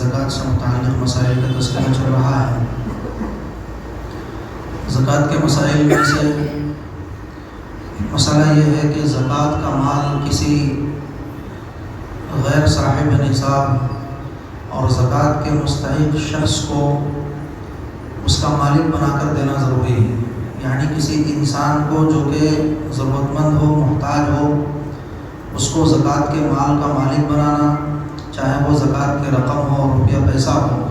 زکوٰۃ سے متعلق مسائل کا تذکرہ چل رہا ہے۔ زکوٰۃ کے مسائل میں سے مسئلہ یہ ہے کہ زکوٰۃ کا مال کسی غیر صاحب نصاب اور زکوٰۃ کے مستحق شخص کو اس کا مالک بنا کر دینا ضروری ہے، یعنی کسی انسان کو جو کہ ضرورت مند ہو، محتاج ہو، اس کو زکوٰۃ کے مال کا مالک بنانا، چاہے وہ زکوٰۃ کی رقم ہو، روپیہ پیسہ ہو،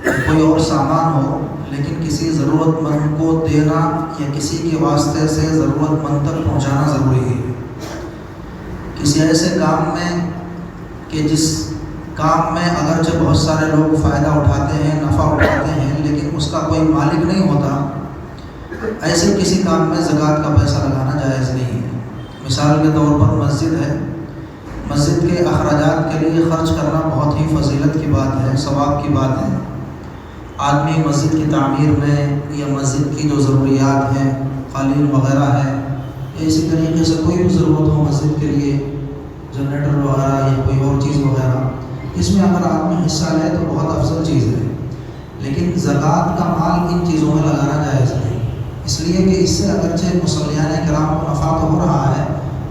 کوئی اور سامان ہو، لیکن کسی ضرورت مند کو دینا یا کسی کے واسطے سے ضرورت مند تک پہنچانا ضروری ہے۔ کسی ایسے کام میں کہ جس کام میں اگرچہ بہت سارے لوگ فائدہ اٹھاتے ہیں، نفع اٹھاتے ہیں، لیکن اس کا کوئی مالک نہیں ہوتا، ایسے کسی کام میں زکوٰۃ کا پیسہ لگانا جائز نہیں ہے۔ مثال کے طور پر مسجد ہے، مسجد کے اخراجات کے لیے خرچ کرنا بہت ہی فضیلت کی بات ہے، ثواب کی بات ہے۔ آدمی مسجد کی تعمیر میں یا مسجد کی جو ضروریات ہیں، قالین وغیرہ ہے، یا اسی طریقے سے کوئی بھی ضرورت ہو مسجد کے لیے، جنریٹر وغیرہ یا کوئی اور چیز وغیرہ، اس میں اگر آدمی حصہ لے تو بہت افضل چیز ہے، لیکن زکوٰۃ کا مال ان چیزوں میں لگانا جائز نہیں، اس لیے کہ اس سے اگرچہ مصلیان کرام کو نفع تو ہو رہا ہے،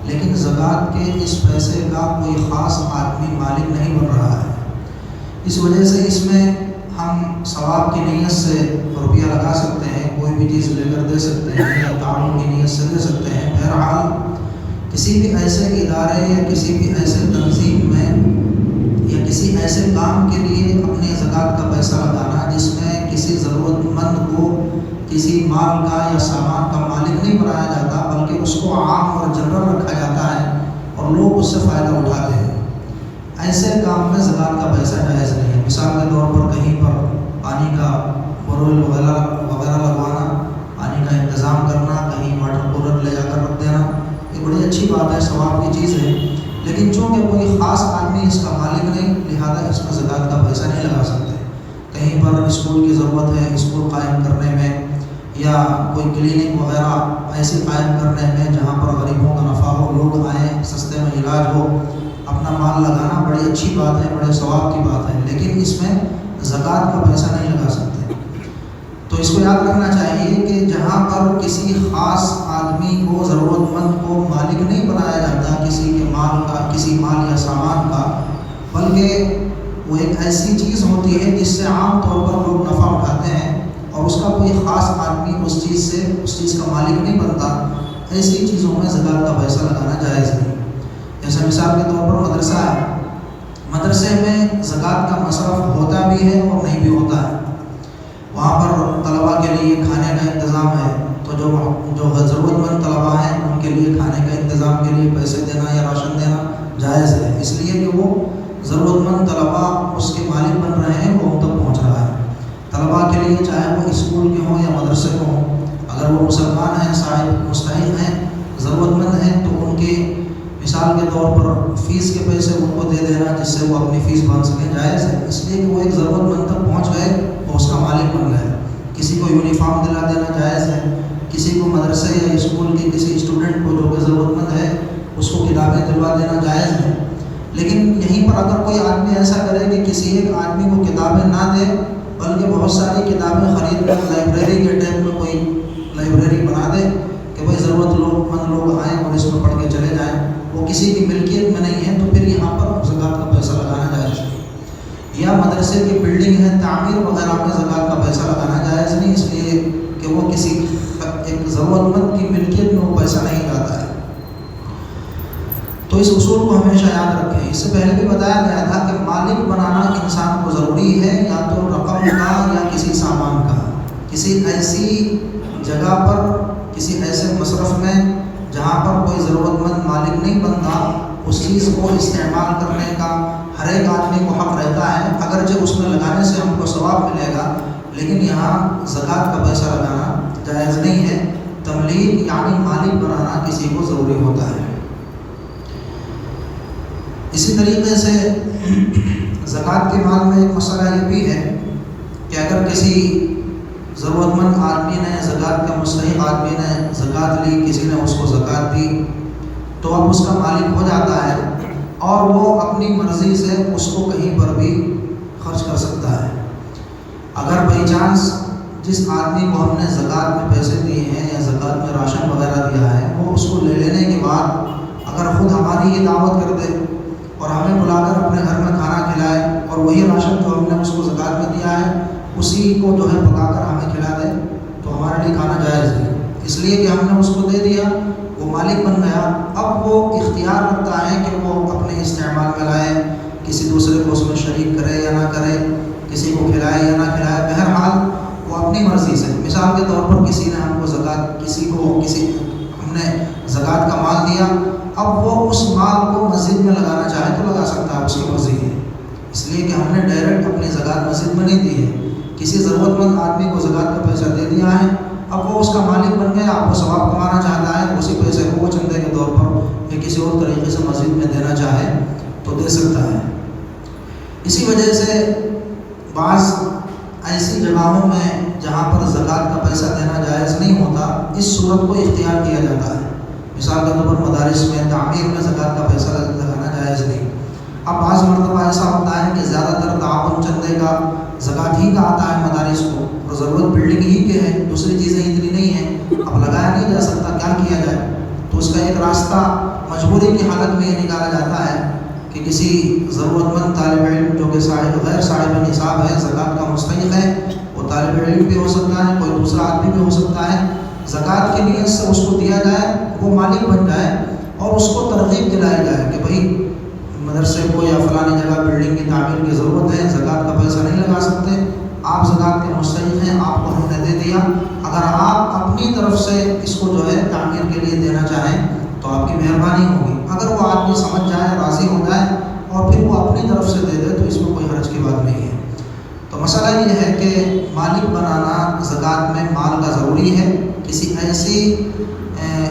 لیکن زکوٰۃ کے اس پیسے کا کوئی خاص آدمی مالک نہیں بن رہا ہے۔ اس وجہ سے اس میں ہم ثواب کی نیت سے روپیہ لگا سکتے ہیں، کوئی بھی چیز لے کر دے سکتے ہیں، یا تعاون کی نیت سے دے سکتے ہیں۔ بہرحال کسی بھی ایسے ادارے یا کسی بھی ایسے تنظیم میں یا کسی ایسے کام کے لیے اپنی زکوٰۃ کا پیسہ لگانا جس میں کسی ضرورت مند کو کسی مال کا یا سامان کا مالک نہیں بنایا جاتا، بلکہ اس کو عام اور جنرل رکھا جاتا ہے اور لوگ اس سے فائدہ اٹھاتے ہیں، ایسے کام میں زکوٰۃ کا پیسہ جائز نہیں ہے۔ مثال کے طور پر کہیں پر پانی کا بورول وغیرہ لگوانا، پانی کا انتظام کرنا، کہیں واٹر کولر لے جا کر رکھ دینا، یہ بڑی اچھی بات ہے، ثواب کی چیز ہے، لیکن چونکہ کوئی خاص آدمی اس کا مالک نہیں، لہذا اس میں زکوٰۃ کا پیسہ نہیں لگا سکتے۔ کہیں پر اسکول کی ضرورت ہے، اسکول قائم کرنے میں، یا کوئی کلینک وغیرہ ایسی قائم کرنے میں جہاں پر غریبوں کا نفع ہو، لوگ آئیں، سستے میں علاج ہو، اپنا مال لگانا بڑی اچھی بات ہے، بڑے ثواب کی بات ہے، لیکن اس میں زکوٰۃ کا پیسہ نہیں لگا سکتے۔ تو اس کو یاد رکھنا چاہیے کہ جہاں پر کسی خاص آدمی کو، ضرورت مند کو مالک نہیں بنایا جاتا کسی کے مال کا، کسی مال یا سامان کا، بلکہ وہ ایک ایسی چیز ہوتی ہے جس سے عام طور پر لوگ نفع اٹھاتے ہیں اور اس کا کوئی خاص آدمی اس چیز کا مالک نہیں بنتا، ایسی چیزوں میں زکوٰۃ کا پیسہ لگانا جائز نہیں۔ جیسے مثال کے طور پر مدرسہ ہے، مدرسے میں زکوٰۃ کا مصرف ہوتا بھی ہے اور نہیں بھی ہوتا ہے، وہاں پر طلباء کے لیے کھانے کا انتظام ہے، تو جو ضرورت مند طلباء ہیں ان کے لیے کھانے کا انتظام کے لیے پیسے دینا یا راشن دینا جائز ہے، اس لیے کہ وہ ضرورت مند طلباء اس کے مالک بن رہے ہیں، وہ ان تک پہنچ رہا ہے۔ طلباء کے لیے چاہے وہ اسکول کے ہوں یا مدرسے کو ہوں، اگر وہ مسلمان ہیں، صاحب مستحق ہیں، ضرورت مند ہیں، تو ان کے مثال کے طور پر فیس کے پیسے ان کو دے دینا جس سے وہ اپنی فیس بھر سکیں، جائز ہے، اس لیے کہ وہ ایک ضرورت مند تک پہنچ گئے، وہ اس کا مالک بن گئے۔ کسی کو یونیفارم دلا دینا جائز ہے، کسی کو مدرسے یا اسکول کے کسی اسٹوڈنٹ کو جو کہ ضرورت مند ہے اس کو کتابیں دلوا دینا جائز ہے، لیکن یہیں پر اگر کوئی آدمی ایسا کرے کہ کسی ایک آدمی کو کتابیں نہ دے بلکہ بہت ساری کتابیں خرید کر لائبریری کے ٹائپ میں کوئی لائبریری بنا دے کہ بھائی ضرورت مند لوگ آئیں اور اس میں پڑھ کے چلے جائیں، وہ کسی کی ملکیت میں نہیں ہے، تو پھر یہاں پر زکوٰۃ کا پیسہ لگانا جائز نہیں۔ یا مدرسے کی بلڈنگ ہے، تعمیر وغیرہ میں زکوٰۃ کا پیسہ لگانا جائز نہیں، اس لیے کہ وہ کسی ایک ضرورت مند کی ملکیت میں وہ پیسہ نہیں جاتا ہے۔ تو اس اصول کو ہمیشہ یاد رکھیں۔ اس سے پہلے بھی بتایا گیا تھا کہ مالک بنانا انسان کو ضروری ہے، یا تو رقم کا یا کسی سامان کا، کسی ایسی جگہ پر، کسی ایسے مصرف میں جہاں پر کوئی ضرورت مند مالک نہیں بنتا، اس چیز کو استعمال کرنے کا ہر ایک آدمی کو حق رہتا ہے، اگرچہ اس میں لگانے سے ہم کو ثواب ملے گا، لیکن یہاں زکوٰۃ کا پیسہ لگانا جائز نہیں ہے۔ تملیک یعنی مالک بنانا کسی کو ضروری ہوتا ہے۔ اسی طریقے سے زکوٰۃ کے مال میں ایک مسئلہ یہ بھی ہے کہ اگر کسی ضرورت مند آدمی نے، زکوٰۃ کا مستحق آدمی نے زکوٰۃ لی، کسی نے اس کو زکوٰۃ دی، تو اب اس کا مالک ہو جاتا ہے اور وہ اپنی مرضی سے اس کو کہیں پر بھی خرچ کر سکتا ہے۔ اگر بائی چانس جس آدمی کو ہم نے زکوٰۃ میں پیسے دیے ہیں یا زکوٰۃ میں راشن وغیرہ دیا ہے، وہ اس کو لے لینے کے بعد اگر خود ہماری یہ دعوت کر دے اور ہمیں بلا کر اپنے گھر میں کھانا کھلائے اور وہی راشن جو ہم نے اس کو زکوٰۃ میں دیا ہے اسی کو جو ہے پکا کر ہمیں کھلا دے تو ہمارے لیے کھانا جائز ہے، اس لیے کہ ہم نے اس کو دے دیا، وہ مالک بن گیا۔ اب وہ اختیار رکھتا ہے کہ وہ اپنے استعمال میں لائے، کسی دوسرے کو اس میں شریک کرے یا نہ کرے، کسی کو کھلائے یا نہ کھلائے، بہرحال وہ اپنی مرضی سے۔ مثال کے طور پر کسی نے ہم کو کسی ہم نے زکوٰۃ کا مال دیا، اب وہ اس مال کو مسجد میں لگانا چاہے تو لگا سکتا ہے، اس کی مرضی ہے، اس لیے کہ ہم نے ڈائریکٹ اپنی زکوٰۃ مسجد میں نہیں دی ہے، کسی ضرورت مند آدمی کو زکوٰۃ کا پیسہ دے دیا ہے، اب وہ اس کا مالک بن گیا، آپ کو ثواب کمانا چاہتا ہے، اسی پیسے کو وہ چندے کے طور پر یا کسی اور طریقے سے مسجد میں دینا چاہے تو دے سکتا ہے۔ اسی وجہ سے بعض ایسی جگہوں میں جہاں پر زکوٰۃ کا پیسہ دینا جائز نہیں ہوتا، اس صورت کو اختیار کیا جاتا ہے۔ مثال کے طور پر مدارس میں تعمیر میں زکوٰۃ کا پیسہ لگانا جائز نہیں۔ اب بعض مرتبہ ایسا ہوتا ہے کہ زیادہ تر تعاون چندے کا زکوٰۃ ہی کا آتا ہے مدارس کو، اور ضرورت بلڈنگ ہی کے ہے، دوسری چیزیں اتنی نہیں ہیں، اب لگایا نہیں جا سکتا، کیا کیا جائے؟ تو اس کا ایک راستہ مجبوری کی حالت میں یہ نکالا جاتا ہے کہ کسی ضرورت مند طالب علم جو کہ غیر صاحب نصاب ہے، زکوٰۃ کا مستحق ہے، وہ طالب علم بھی ہو سکتا ہے، کوئی دوسرا آدمی بھی ہو سکتا ہے، زکوٰۃ کی نیت سے اس کو دیا جائے، وہ مالک بن جائے اور اس کو ترغیب دلائی جائے کہ بھائی مدرسے کو یا فلانی جگہ بلڈنگ کی تعمیر کی ضرورت ہے، زکوٰۃ کا پیسہ نہیں لگا سکتے، آپ زکوٰۃ کے مستحق ہیں، آپ کو ہم نے دے دیا، اگر آپ اپنی طرف سے اس کو جو ہے تعمیر کے لیے دینا چاہیں تو آپ کی مہربانی ہوگی۔ اگر وہ آدمی سمجھ جائے، راضی ہو جائے اور پھر وہ اپنی طرف سے دے دے تو اس میں کوئی حرج کی بات نہیں ہے۔ تو مسئلہ یہ ہے کہ مالک بنانا زکوٰۃ میں مال کا ضروری ہے، کسی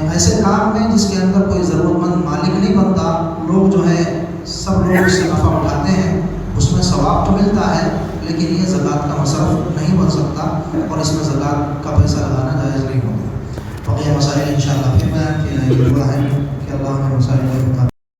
ایسے کام میں جس کے اندر کوئی ضرورت مند مالک نہیں بنتا، لوگ جو ہے سب لوگ اس سے نفع اٹھاتے ہیں، اس میں ثواب تو ملتا ہے لیکن یہ زکوٰۃ کا مصرف نہیں بن سکتا اور اس میں زکوٰۃ کا پیسہ لگانا جائز نہیں ہوتا۔ بقیہ مسائل انشاءاللہ پھر بیان کیے جائیں گے، دعا ہے کہ اللہ ہمیں مسائل